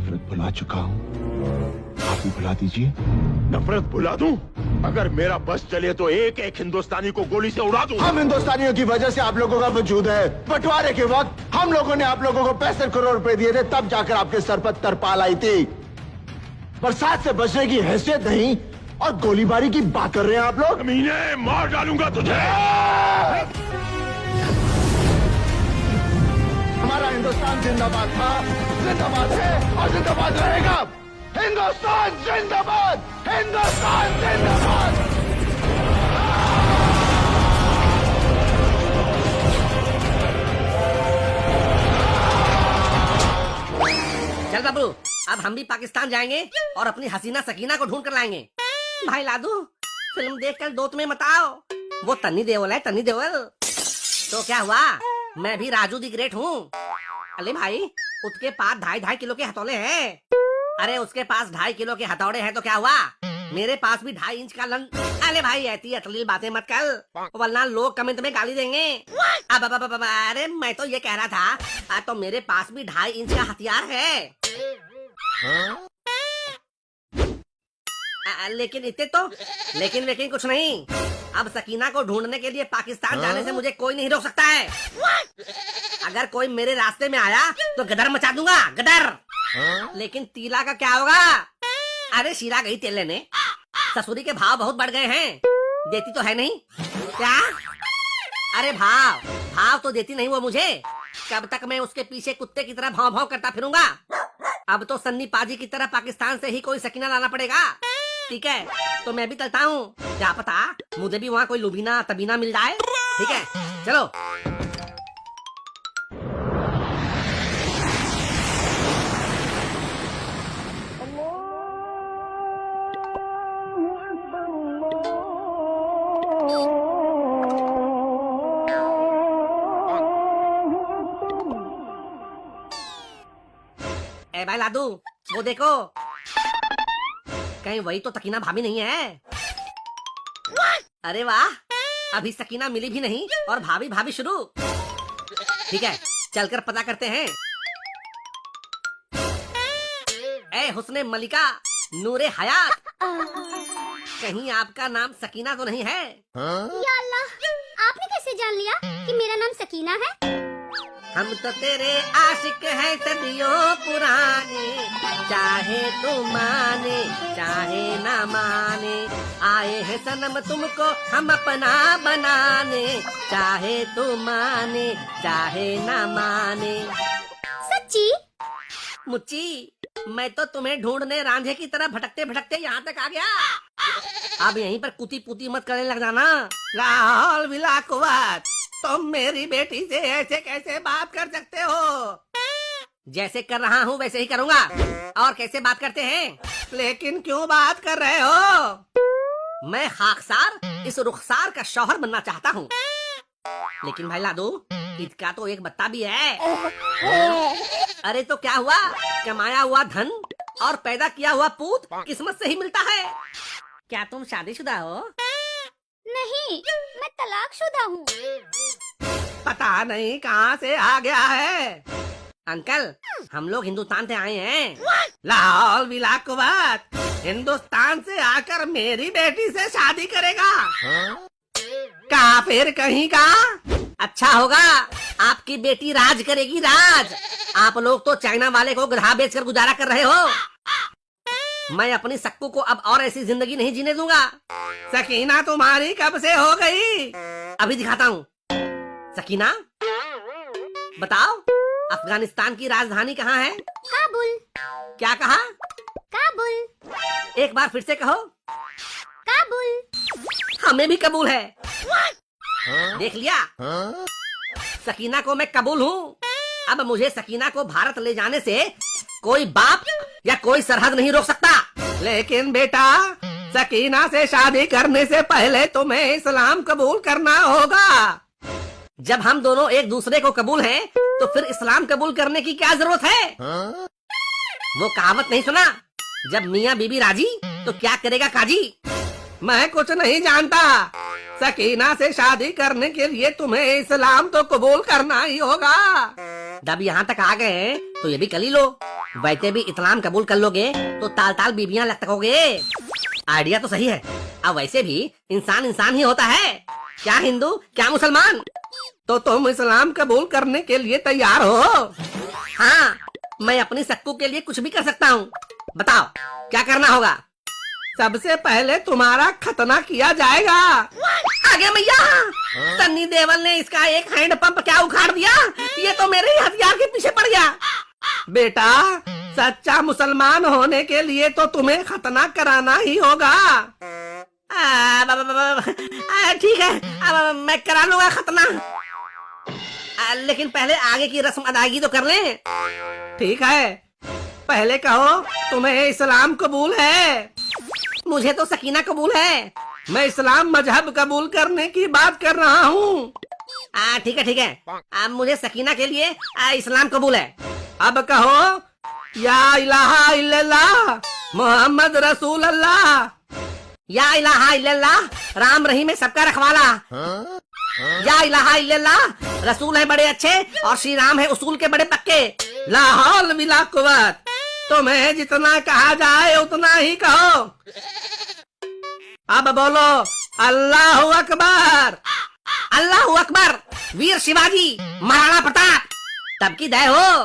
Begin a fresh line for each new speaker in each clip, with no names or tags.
नफरत भुला चुका हूँ, आप भी भुला दीजिए।
नफरत भुला दूं? अगर मेरा बस चले तो एक एक हिंदुस्तानी को गोली से उड़ा दूं।
हम हिंदुस्तानियों की वजह से आप लोगों का वजूद है। बंटवारे के वक्त हम लोगों ने आप लोगों को 65 करोड़ रुपए दिए थे, तब जाकर आपके सर पर तरपाल आई थी। बरसात से बचने की हैसियत नहीं और गोलीबारी की बात कर रहे हैं आप लोग।
कमीने, मार डालूंगा तुझे।
हमारा हिंदुस्तान जिंदाबाद था, जिंदाबाद है और जिंदाबाद रहेगा। हिंदुस्तान जिंदाबाद, हिंदुस्तान जिंदाबाद।
चल बबलू, अब हम भी पाकिस्तान जाएंगे और अपनी हसीना सकीना को ढूंढ कर लाएंगे। भाई लादू, फिल्म देखकर दो तुम्हें मत आओ। वो तन्नी देओल है, तन्नी देओल। तो क्या हुआ, मैं भी राजू दी ग्रेट हूँ। अरे भाई, उसके पास 2.5 किलो के हथौड़े हैं। अरे उसके पास 2.5 किलो के हथौड़े हैं तो क्या हुआ, मेरे पास भी 2.5 इंच का अरे भाई, ऐसी अश्लील बातें मत कर, वरना लोग कमेंट में गाली देंगे। अब अरे मैं तो ये कह रहा था, तो मेरे पास भी 2.5 इंच का हथियार है। लेकिन इतने तो लेकिन कुछ नहीं। अब सकीना को ढूंढने के लिए पाकिस्तान जाने से मुझे कोई नहीं रोक सकता है। अगर कोई मेरे रास्ते में आया तो गदर मचा दूंगा, गदर। लेकिन तीला का क्या होगा? अरे शीला गई तेल लेने, ससुरी के भाव बहुत बढ़ गए हैं, देती तो है नहीं क्या? अरे भाव तो देती नहीं वो मुझे। कब तक मैं उसके पीछे कुत्ते की तरह भाव भाव करता फिरूंगा? अब तो सन्नी पाजी की तरह पाकिस्तान से ही कोई सकीना लाना पड़ेगा। ठीक है, तो मैं भी चलता हूँ, क्या पता मुझे भी वहाँ कोई लुबीना तबीना मिल जाए। ठीक है, चलो। ए भाई लादू, वो देखो, कहीं वही तो सकीना भाभी नहीं है? अरे वाह, अभी सकीना मिली भी नहीं और भाभी भाभी शुरू। ठीक है, चलकर पता करते हैं। ए हुस्ने मलिका, नूरे हयात, कहीं आपका नाम सकीना तो नहीं है?
या अल्लाह, आपने कैसे जान लिया कि मेरा नाम सकीना है?
हम तो तेरे आशिक हैं सदियों पुराने, चाहे तू माने चाहे ना माने, आए हैं सनम तुमको हम अपना बनाने, चाहे तू माने चाहे ना माने।
सच्ची?
मुच्ची, मैं तो तुम्हें ढूंढने रांझे की तरह भटकते भटकते यहाँ तक आ गया। अब यहीं पर कुती पुती मत करने लग जाना। लाहौल विलाकुवत, तुम मेरी बेटी से ऐसे कैसे बात कर सकते हो? जैसे कर रहा हूँ वैसे ही करूँगा। और कैसे बात करते हैं? लेकिन क्यों बात कर रहे हो? मैं खाकसार इस रुखसार का शौहर बनना चाहता हूँ। लेकिन भाई लादू, इसका तो एक बत्ता भी है। अरे तो क्या हुआ, कमाया हुआ धन और पैदा किया हुआ पूत किस्मत से ही मिलता है। क्या तुम शादीशुदा हो?
नहीं, मैं तलाकशुदा हूँ।
पता नहीं कहाँ से आ गया है। अंकल, हम लोग हिंदुस्तान से आए हैं। लाहौल विलाकुवत, हिंदुस्तान से आकर मेरी बेटी से शादी करेगा? काफिर कहीं का। अच्छा होगा, आपकी बेटी राज करेगी, राज। आप लोग तो चाइना वाले को गधा बेचकर गुजारा कर रहे हो। मैं अपनी सक्कू को अब और ऐसी जिंदगी नहीं जीने दूंगा। सकीना तुम्हारी कब से हो गई? अभी दिखाता हूँ। सकीना, बताओ, अफगानिस्तान की राजधानी कहाँ है?
काबुल।
क्या कहा?
काबुल।
एक बार फिर से कहो।
काबुल।
हमें भी कबूल है। देख लिया, सकीना को मैं कबूल हूँ। अब मुझे सकीना को भारत ले जाने से कोई बाप या कोई सरहद नहीं रोक सकता। लेकिन बेटा, सकीना से शादी करने से पहले तुम्हें इस्लाम कबूल करना होगा। जब हम दोनों एक दूसरे को कबूल हैं, तो फिर इस्लाम कबूल करने की क्या जरूरत है? वो कहावत नहीं सुना, जब मियाँ बीबी राजी तो क्या करेगा काजी? मैं कुछ नहीं जानता। सकीना से शादी करने के लिए तुम्हें इस्लाम तो कबूल करना ही होगा। जब यहाँ तक आ गए हैं तो ये भी कर ही लो। वैसे भी इस्लाम कबूल कर लोगे तो ताल ताल बीबियां लटकोगे। आइडिया तो सही है। अब वैसे भी इंसान इंसान ही होता है, क्या हिंदू क्या मुसलमान। तो तुम इस्लाम कबूल करने के लिए तैयार हो? हाँ, मैं अपनी सक्कू के लिए कुछ भी कर सकता हूँ। बताओ क्या करना होगा? सबसे पहले तुम्हारा खतना किया जाएगा। आगे मैया, सन्नी देवल ने इसका एक हैंड पंप क्या उखाड़ दिया, ये तो मेरे ही हथियार के पीछे पड़ गया। बेटा, सच्चा मुसलमान होने के लिए तो तुम्हें खतना कराना ही होगा। ठीक है, मैं करा लूंगा खतना, लेकिन पहले आगे की रस्म अदायगी तो कर लें। ठीक है, पहले कहो तुम्हें इस्लाम कबूल है? मुझे तो सकीना कबूल है। मैं इस्लाम मजहब कबूल करने की बात कर रहा हूँ। ठीक है ठीक है, अब मुझे सकीना के लिए इस्लाम कबूल है। अब कहो या इलाहा इल्लल्लाह मोहम्मद रसूल अल्लाह। या इलाहा इल्लल्लाह राम रहीम है सबका रखवाला। या इलाहा इल्लल्लाह रसूल है बड़े अच्छे और श्री राम है उसूल के बड़े पक्के। ला हौल बिला कुव्वत, तुम्हें जितना कहा जाए उतना ही कहो। अब बोलो अल्लाह अकबर। अल्लाह अकबर। वीर शिवाजी महाराणा प्रताप तब की दया हो।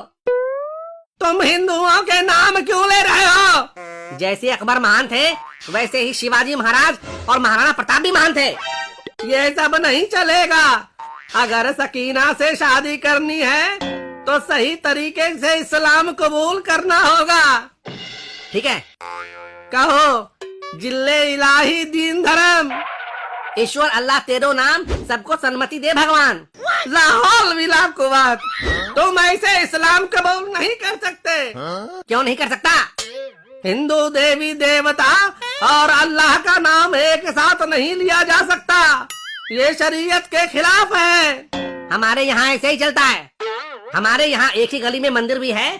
तुम हिंदुओं के नाम क्यों ले रहे हो? जैसे अकबर महान थे वैसे ही शिवाजी महाराज और महाराणा प्रताप भी महान थे। ये सब नहीं चलेगा। अगर सकीना से शादी करनी है तो सही तरीके से इस्लाम कबूल करना होगा। ठीक है, कहो जिल्ले इलाही दीन धर्म। ईश्वर अल्लाह तेरो नाम सबको सन्मति दे भगवान। लाहौल विला कुव्वत, तुम ऐसे इस्लाम कबूल नहीं कर सकते। क्यों नहीं कर सकता? हिंदू देवी देवता और अल्लाह का नाम एक साथ नहीं लिया जा सकता, ये शरीयत के खिलाफ है। हमारे यहाँ ऐसे ही चलता है। हमारे यहाँ एक ही गली में मंदिर भी है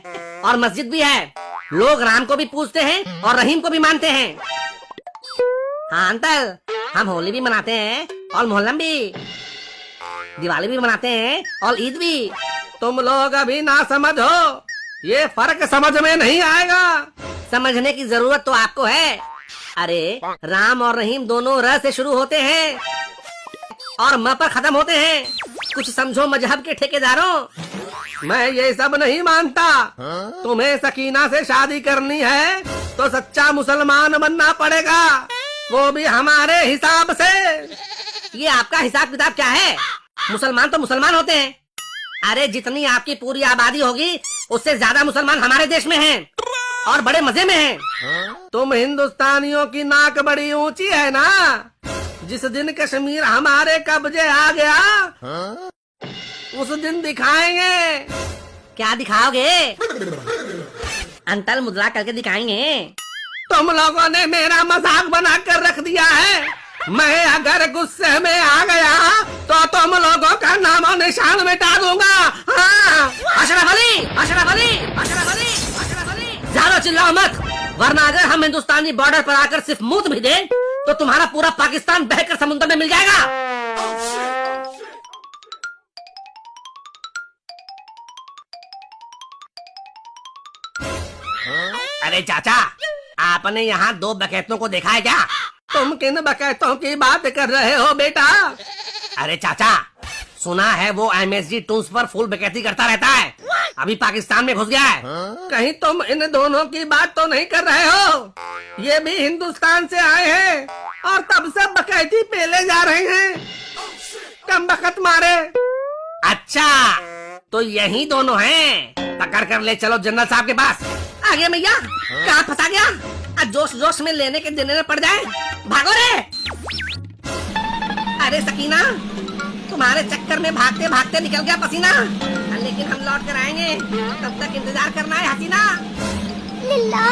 और मस्जिद भी है। लोग राम को भी पूजते हैं और रहीम को भी मानते हैं। हाँ अंकल, हम होली भी मनाते हैं और मोहल्लम भी, दिवाली भी मनाते हैं और ईद भी। तुम लोग अभी ना समझ हो, ये फर्क समझ में नहीं आएगा। समझने की जरूरत तो आपको है। अरे राम और रहीम दोनों र से शुरू होते हैं और म पर खत्म होते हैं। कुछ समझो मजहब के ठेकेदारों। मैं ये सब नहीं मानता। तुम्हें सकीना से शादी करनी है तो सच्चा मुसलमान बनना पड़ेगा, वो भी हमारे हिसाब से। ये आपका हिसाब किताब क्या है? मुसलमान तो मुसलमान होते हैं। अरे जितनी आपकी पूरी आबादी होगी उससे ज्यादा मुसलमान हमारे देश में हैं और बड़े मजे में हैं। तुम हिंदुस्तानियों की नाक बड़ी ऊंची है ना। जिस दिन कश्मीर हमारे कब्जे आ गया उस दिन दिखाएंगे। क्या दिखाओगे? अंतल मुद्रा करके दिखाएंगे। तुम लोगों ने मेरा मजाक बना कर रख दिया है। मैं अगर गुस्से में आ गया तो तुम लोगों का नामो निशान मिटा दूंगा। हाँ। अशरफ अली, अशरफ अली, अशरफ अली, अशरफ अली, ज्यादा चिल्लाओ मत, वरना अगर हम हिंदुस्तानी बॉर्डर पर आकर सिर्फ मुंह भी दें तो तुम्हारा पूरा पाकिस्तान बहकर समुद्र में मिल जाएगा। अरे चाचा, आपने यहाँ 2 बकैतों को देखा है क्या? तुम किन बकैतों की बात कर रहे हो बेटा? अरे चाचा, सुना है वो MSG टूल्स पर फुल बकैती करता रहता है, अभी पाकिस्तान में घुस गया है। कहीं तुम इन दोनों की बात तो नहीं कर रहे हो? ये भी हिंदुस्तान से आए हैं और तब से बकैती पेले जा रहे हैं। कम बकत मारे। अच्छा, तो यही दोनों हैं। पकड़ कर ले चलो जनरल साहब के पास। आगे भैया, कहाँ फंसा गया? जोश जोश में लेने के देने में पड़ जाए। भागो रे। अरे सकीना, तुम्हारे चक्कर में भागते भागते निकल गया पसीना। लेकिन हम लौट कर आएंगे, तब तक इंतजार करना है हसीना।
लिल्ला।